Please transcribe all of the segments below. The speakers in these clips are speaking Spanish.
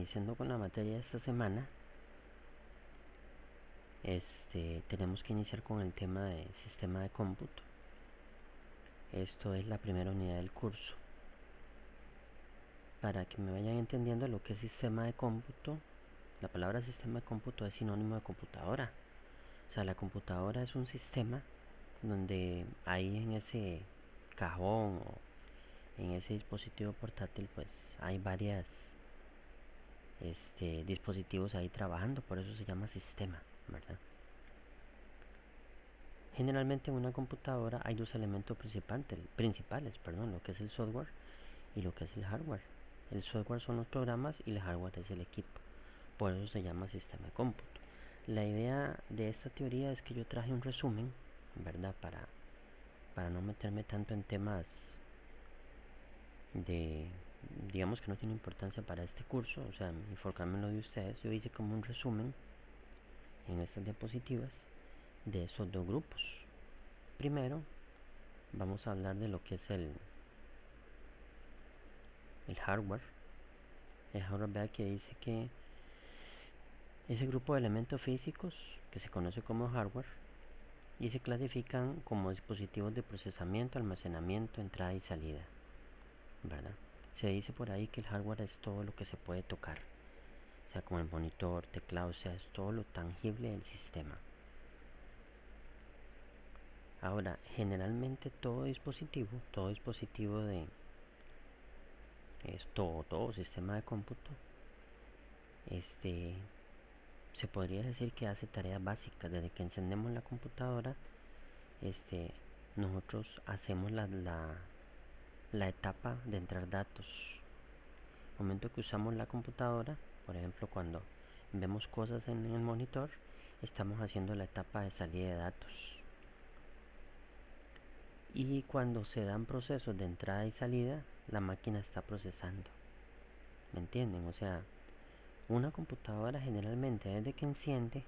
iniciando con la materia de esta semana, tenemos que iniciar con el tema de sistema de cómputo. Esto es la primera unidad del curso. Para que me vayan entendiendo lo que es sistema de cómputo, la palabra sistema de cómputo es sinónimo de computadora. O sea, la computadora es un sistema donde ahí en ese cajón o en ese dispositivo portátil pues hay varias dispositivos ahí trabajando, por eso se llama sistema, ¿verdad? Generalmente en una computadora hay dos elementos principales, lo que es el software y lo que es el hardware. El software son los programas y el hardware es el equipo, por eso se llama sistema de cómputo. La idea de esta teoría es que yo traje un resumen, ¿verdad? Para no meterme tanto en temas digamos que no tiene importancia para este curso, o sea, enfocarme en lo de ustedes. Yo hice como un resumen en estas diapositivas de esos dos grupos. Primero vamos a hablar de lo que es el hardware. El hardware, vea que dice que ese grupo de elementos físicos que se conoce como hardware y se clasifican como dispositivos de procesamiento, almacenamiento, entrada y salida, ¿verdad? Se dice por ahí que el hardware es todo lo que se puede tocar, o sea, como el monitor, teclado, o sea, es todo lo tangible del sistema. Ahora, generalmente todo dispositivo de todo sistema de cómputo, se podría decir que hace tareas básicas. Desde que encendemos la computadora, nosotros hacemos la etapa de entrar datos. El momento que usamos la computadora, por ejemplo, cuando vemos cosas en el monitor, estamos haciendo la etapa de salida de datos. Y cuando se dan procesos de entrada y salida, la máquina está procesando. ¿Me entienden? O sea, una computadora generalmente desde que enciende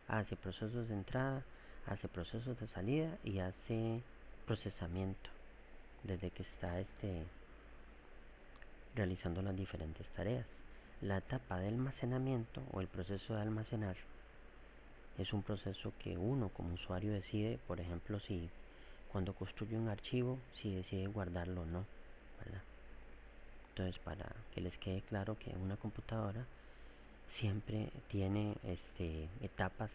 hace procesos de entrada, hace procesos de salida y hace procesamiento desde que está realizando las diferentes tareas. La etapa de almacenamiento o el proceso de almacenar es un proceso que uno como usuario decide, por ejemplo, si cuando construye un archivo, si decide guardarlo o no, ¿verdad? Entonces, para que les quede claro que una computadora siempre tiene etapas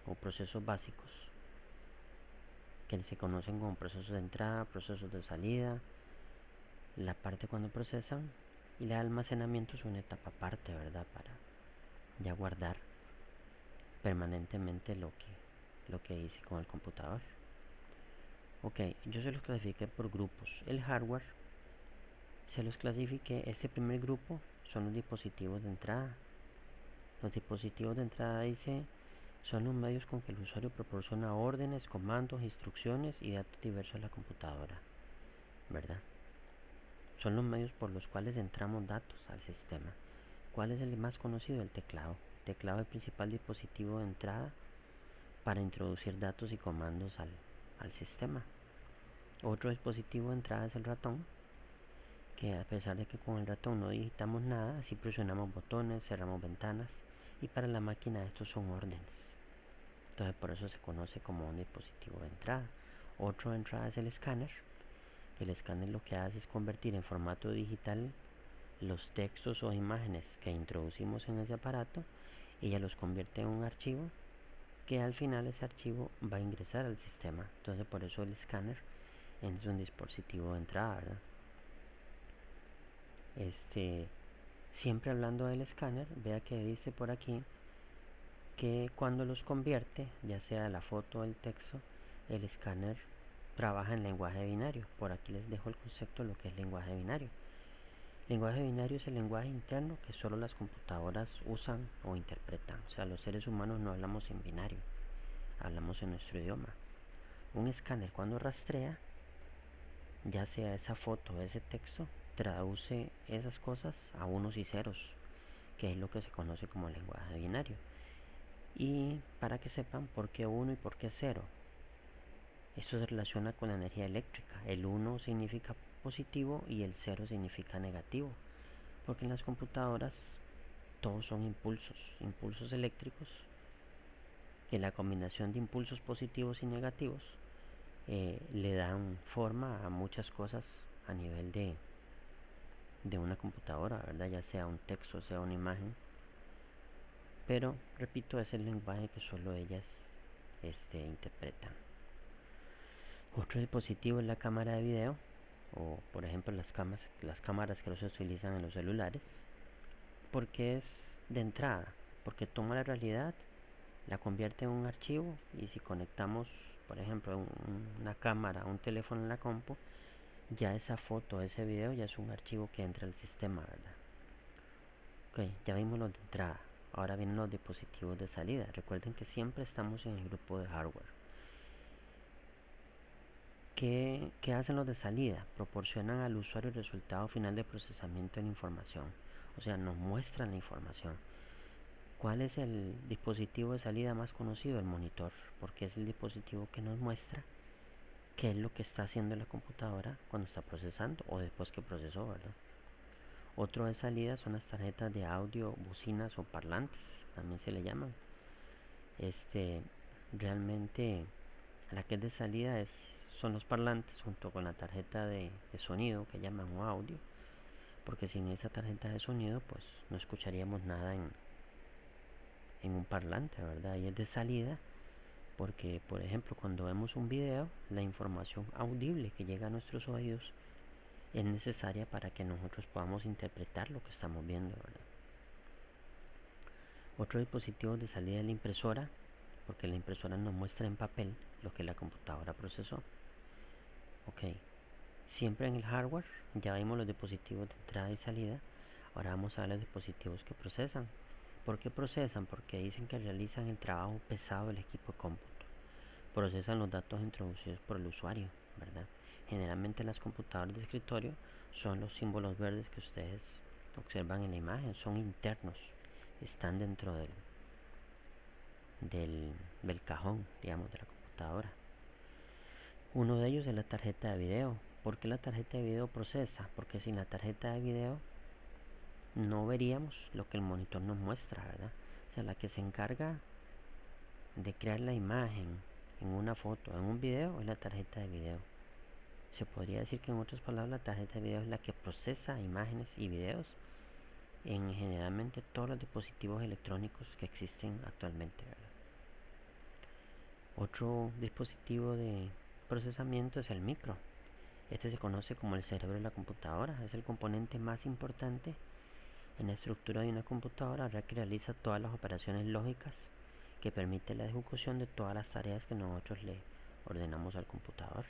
o procesos básicos que se conocen como procesos de entrada, procesos de salida, la parte cuando procesan, y el almacenamiento es una etapa aparte, ¿verdad? Para ya guardar permanentemente lo que hice con el computador. Ok, yo se los clasifiqué por grupos. El hardware se los clasifiqué, este primer grupo son los dispositivos de entrada. Los dispositivos de entrada dice son los medios con que el usuario proporciona órdenes, comandos, instrucciones y datos diversos a la computadora, ¿verdad? Son los medios por los cuales entramos datos al sistema. ¿Cuál es el más conocido? El teclado. El teclado es el principal dispositivo de entrada para introducir datos y comandos al sistema. Otro dispositivo de entrada es el ratón, que a pesar de que con el ratón no digitamos nada, si presionamos botones, cerramos ventanas, y para la máquina estos son órdenes. Entonces por eso se conoce como un dispositivo de entrada. Otro de entrada es el escáner. El escáner lo que hace es convertir en formato digital los textos o imágenes que introducimos en ese aparato y ya los convierte en un archivo que al final ese archivo va a ingresar al sistema. Entonces por eso el escáner es un dispositivo de entrada, ¿verdad? Siempre hablando del escáner, vea que dice por aquí que cuando los convierte, ya sea la foto o el texto, el escáner trabaja en lenguaje binario. Por aquí les dejo el concepto de lo que es lenguaje binario. Lenguaje binario es el lenguaje interno que solo las computadoras usan o interpretan. O sea, los seres humanos no hablamos en binario, hablamos en nuestro idioma. Un escáner cuando rastrea, ya sea esa foto o ese texto, traduce esas cosas a unos y ceros, que es lo que se conoce como lenguaje binario. Y para que sepan por qué 1 y por qué 0, esto se relaciona con la energía eléctrica. El 1 significa positivo y el 0 significa negativo, porque en las computadoras todos son impulsos eléctricos, que la combinación de impulsos positivos y negativos le dan forma a muchas cosas a nivel de una computadora, ¿verdad? Ya sea un texto, sea una imagen. Pero, repito, es el lenguaje que solo ellas interpretan. Otro dispositivo es la cámara de video, o por ejemplo las cámaras que se utilizan en los celulares, porque es de entrada, porque toma la realidad, la convierte en un archivo, y si conectamos, por ejemplo, una cámara a un teléfono en la compu, ya esa foto, ese video ya es un archivo que entra al sistema, ¿verdad? Ok, ya vimos los de entrada. Ahora vienen los dispositivos de salida. Recuerden que siempre estamos en el grupo de hardware. ¿Qué hacen los de salida? Proporcionan al usuario el resultado final de procesamiento de la información. O sea, nos muestran la información. ¿Cuál es el dispositivo de salida más conocido? El monitor, porque es el dispositivo que nos muestra qué es lo que está haciendo la computadora cuando está procesando o después que procesó, ¿verdad? Otro de salida son las tarjetas de audio, bocinas o parlantes, también se le llaman. Realmente la que es de salida son los parlantes junto con la tarjeta de sonido que llaman o audio, porque sin esa tarjeta de sonido pues no escucharíamos nada en un parlante, ¿verdad? Y es de salida porque, por ejemplo, cuando vemos un video, la información audible que llega a nuestros oídos es necesaria para que nosotros podamos interpretar lo que estamos viendo, ¿verdad? Otro dispositivo de salida es la impresora, porque la impresora nos muestra en papel lo que la computadora procesó. Ok, siempre en el hardware ya vimos los dispositivos de entrada y salida. Ahora vamos a ver los dispositivos que procesan. ¿Por qué procesan? Porque dicen que realizan el trabajo pesado del equipo de cómputo. Procesan los datos introducidos por el usuario, ¿verdad? Generalmente las computadoras de escritorio son los símbolos verdes que ustedes observan en la imagen, son internos, están dentro del cajón, digamos, de la computadora. Uno de ellos es la tarjeta de video. ¿Por qué la tarjeta de video procesa? Porque sin la tarjeta de video no veríamos lo que el monitor nos muestra, ¿verdad? O sea, la que se encarga de crear la imagen en una foto, en un video, es la tarjeta de video. Se podría decir que, en otras palabras, la tarjeta de video es la que procesa imágenes y videos en generalmente todos los dispositivos electrónicos que existen actualmente, ¿verdad? Otro dispositivo de procesamiento es el micro. Este se conoce como el cerebro de la computadora. Es el componente más importante en la estructura de una computadora, ya que realiza todas las operaciones lógicas que permiten la ejecución de todas las tareas que nosotros le ordenamos al computador.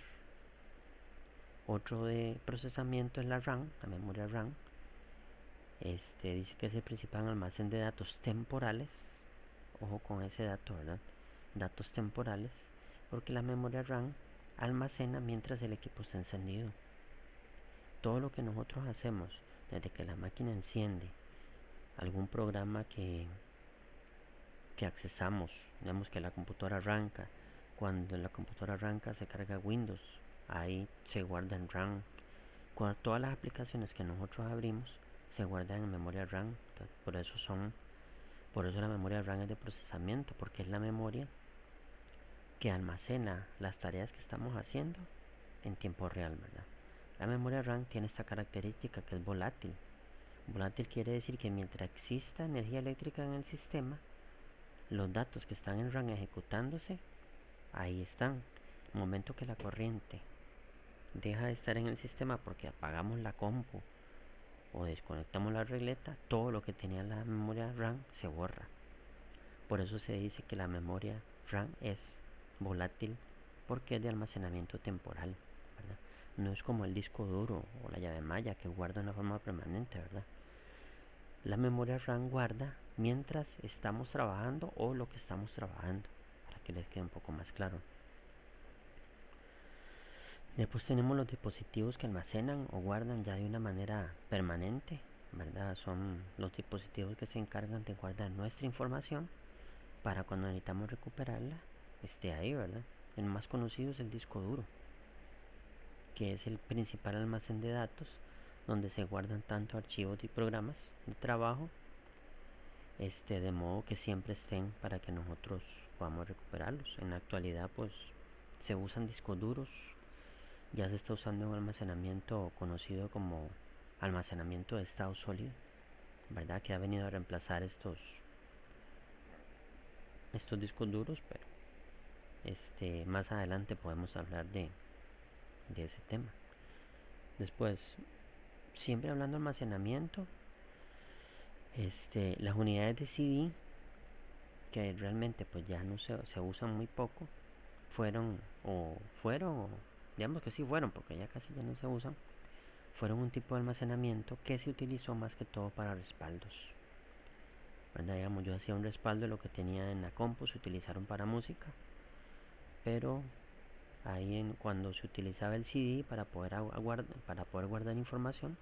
Otro de procesamiento es la RAM, la memoria RAM. Dice que es el principal almacén de datos temporales. Ojo con ese dato, ¿verdad? Datos temporales, porque la memoria RAM almacena mientras el equipo está encendido. Todo lo que nosotros hacemos desde que la máquina enciende, algún programa que accesamos, vemos que la computadora arranca. Cuando la computadora arranca se carga Windows, ahí se guarda en RAM. Todas las aplicaciones que nosotros abrimos se guardan en memoria RAM. Por eso la memoria RAM es de procesamiento, porque es la memoria que almacena las tareas que estamos haciendo en tiempo real, ¿verdad? La memoria RAM tiene esta característica que es volátil. Volátil quiere decir que mientras exista energía eléctrica en el sistema, los datos que están en RAM ejecutándose, ahí están. El momento que la corriente deja de estar en el sistema porque apagamos la compu o desconectamos la regleta, todo lo que tenía la memoria RAM se borra. Por eso se dice que la memoria RAM es volátil, porque es de almacenamiento temporal, ¿verdad? No es como el disco duro o la llave malla que guarda de una forma permanente, ¿verdad? La memoria RAM guarda mientras estamos trabajando o lo que estamos trabajando, para que les quede un poco más claro. Después tenemos los dispositivos que almacenan o guardan ya de una manera permanente, ¿verdad? Son los dispositivos que se encargan de guardar nuestra información para cuando necesitamos recuperarla, esté ahí, ¿verdad? El más conocido es el disco duro, que es el principal almacén de datos donde se guardan tanto archivos y programas de trabajo de modo que siempre estén para que nosotros podamos recuperarlos. En la actualidad pues se usan discos duros, ya se está usando un almacenamiento conocido como almacenamiento de estado sólido, ¿verdad? Que ha venido a reemplazar estos discos duros, pero más adelante podemos hablar de ese tema. Después, siempre hablando de almacenamiento, las unidades de CD, que realmente pues ya no se usan muy poco, fueron, digamos que sí fueron, porque ya casi ya no se usan, fueron un tipo de almacenamiento que se utilizó más que todo para respaldos. ¿Verdad? Digamos, yo hacía un respaldo de lo que tenía en la compu, se utilizaron para música, pero ahí cuando se utilizaba el CD para poder guardar información,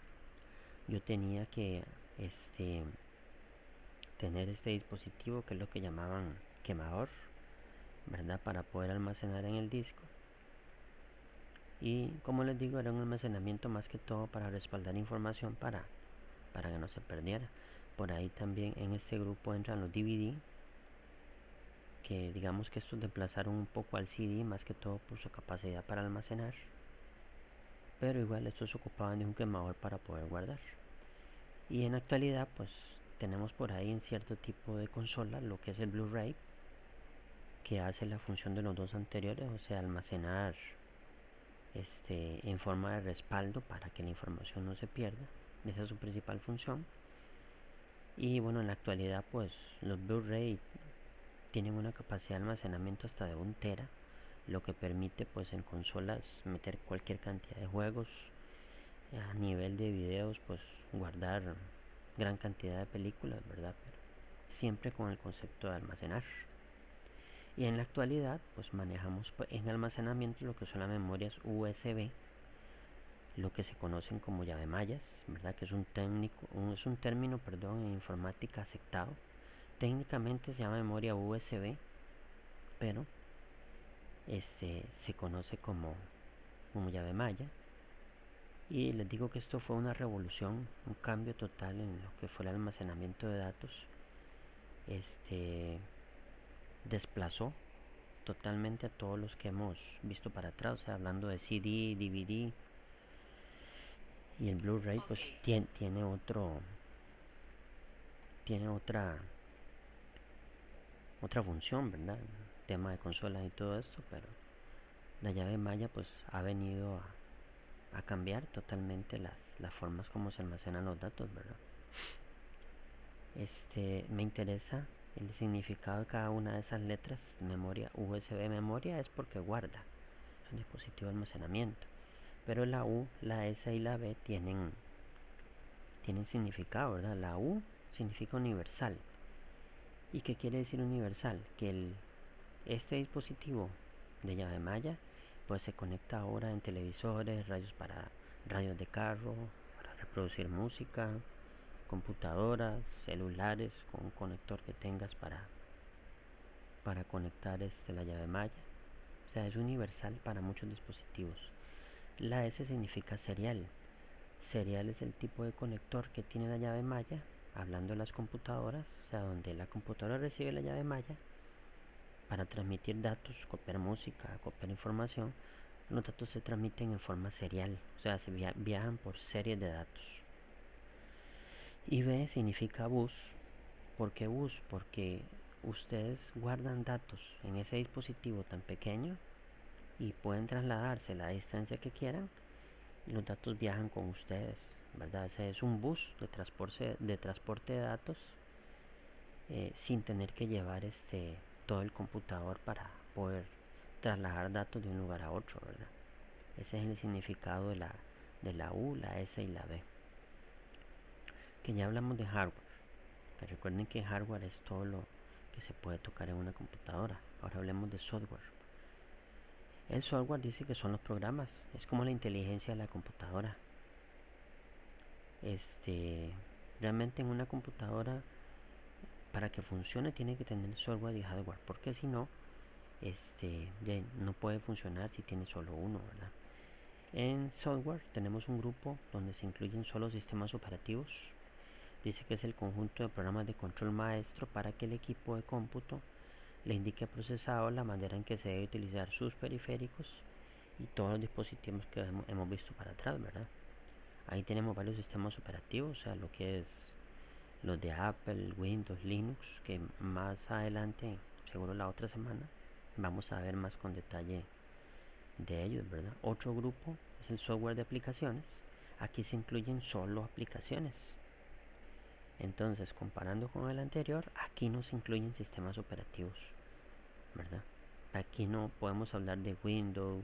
yo tenía que tener este dispositivo que es lo que llamaban quemador, ¿verdad? Para poder almacenar en el disco. Y como les digo, era un almacenamiento más que todo para respaldar información para que no se perdiera. Por ahí también en este grupo entran los DVD, que digamos que estos desplazaron un poco al CD más que todo por su capacidad para almacenar, pero igual estos ocupaban de un quemador para poder guardar. Y en la actualidad pues tenemos por ahí en cierto tipo de consola lo que es el Blu-ray, que hace la función de los dos anteriores, o sea, almacenar en forma de respaldo para que la información no se pierda. Esa es su principal función. Y bueno, en la actualidad pues los Blu-ray tienen una capacidad de almacenamiento hasta de 1 tera, lo que permite pues en consolas meter cualquier cantidad de juegos. A nivel de videos pues guardar gran cantidad de películas, ¿verdad? Pero siempre con el concepto de almacenar. Y en la actualidad pues manejamos en almacenamiento lo que son las memorias USB, lo que se conocen como llave mallas, ¿verdad? Que es un término, en informática aceptado. Técnicamente se llama memoria USB, pero se conoce como llave malla. Y les digo que esto fue una revolución, un cambio total en lo que fue el almacenamiento de datos. Desplazó totalmente a todos los que hemos visto para atrás, o sea, hablando de CD, DVD, y el Blu-ray pues tiene otra función, ¿verdad? El tema de consolas y todo esto, pero la llave malla pues ha venido a cambiar totalmente las formas como se almacenan los datos, ¿verdad? Me interesa el significado de cada una de esas letras. Memoria USB, memoria es porque guarda, es un dispositivo de almacenamiento, pero la U, la S y la B tienen significado, ¿verdad? La U significa universal. ¿Y qué quiere decir universal? Que este dispositivo de llave malla pues se conecta ahora en televisores, radios de carro, para reproducir música, computadoras, celulares, con un conector que tengas para conectar la llave malla. O sea, es universal para muchos dispositivos. La S significa serial. Serial es el tipo de conector que tiene la llave malla, hablando de las computadoras, o sea, donde la computadora recibe la llave malla para transmitir datos, copiar música, copiar información. Los datos se transmiten en forma serial, o sea, se viajan por series de datos. Y B significa bus. ¿Por qué bus? Porque ustedes guardan datos en ese dispositivo tan pequeño y pueden trasladarse la distancia que quieran y los datos viajan con ustedes, ¿verdad? Ese es un bus de transporte de datos, sin tener que llevar todo el computador para poder trasladar datos de un lugar a otro, ¿verdad? Ese es el significado de la U, la S y la B. Que ya hablamos de hardware. Que recuerden que hardware es todo lo que se puede tocar en una computadora. Ahora hablemos de software. El software dice que son los programas, es como la inteligencia de la computadora. Realmente en una computadora, para que funcione, tiene que tener software y hardware, porque si no, no puede funcionar si tiene solo uno, ¿verdad? En software tenemos un grupo donde se incluyen solo sistemas operativos, dice que es el conjunto de programas de control maestro para que el equipo de cómputo le indique al procesador la manera en que se debe utilizar sus periféricos y todos los dispositivos que hemos visto para atrás, ¿verdad? Ahí tenemos varios sistemas operativos, o sea, lo que es los de Apple, Windows, Linux, que más adelante, seguro la otra semana, vamos a ver más con detalle de ellos, ¿verdad? Otro grupo es el software de aplicaciones. Aquí se incluyen solo aplicaciones. Entonces, comparando con el anterior, aquí no se incluyen sistemas operativos, ¿verdad? Aquí no podemos hablar de Windows,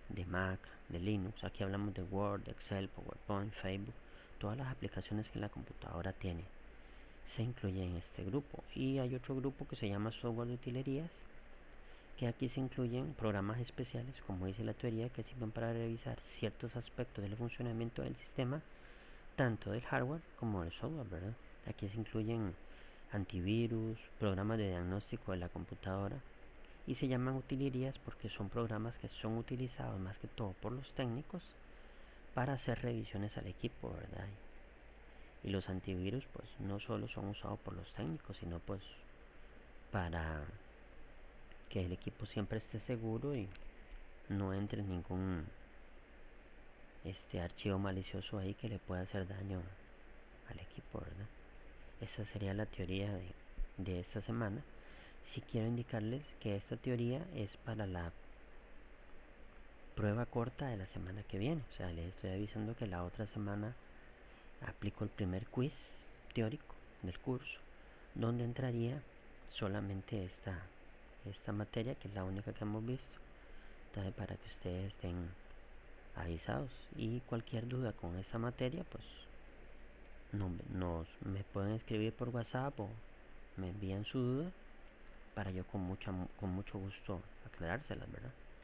de Mac, de Linux. Aquí hablamos de Word, Excel, PowerPoint, Facebook. Todas las aplicaciones que la computadora tiene se incluyen en este grupo. Y hay otro grupo que se llama software de utilerías, que aquí se incluyen programas especiales, como dice la teoría, que sirven para revisar ciertos aspectos del funcionamiento del sistema, tanto del hardware como del software, ¿verdad? Aquí se incluyen antivirus, programas de diagnóstico de la computadora, y se llaman utilerías porque son programas que son utilizados más que todo por los técnicos para hacer revisiones al equipo, ¿verdad? Y los antivirus pues no solo son usados por los técnicos, sino pues para que el equipo siempre esté seguro y no entre ningún archivo malicioso ahí que le pueda hacer daño al equipo, ¿verdad? Esa sería la teoría de esta semana. Si quiero indicarles que esta teoría es para la prueba corta de la semana que viene. O sea, les estoy avisando que la otra semana aplico el primer quiz teórico del curso, donde entraría solamente esta materia, que es la única que hemos visto. Entonces, para que ustedes estén avisados, y cualquier duda con esta materia, pues me pueden escribir por WhatsApp o me envían su duda para yo con mucho gusto aclarárselas, ¿verdad?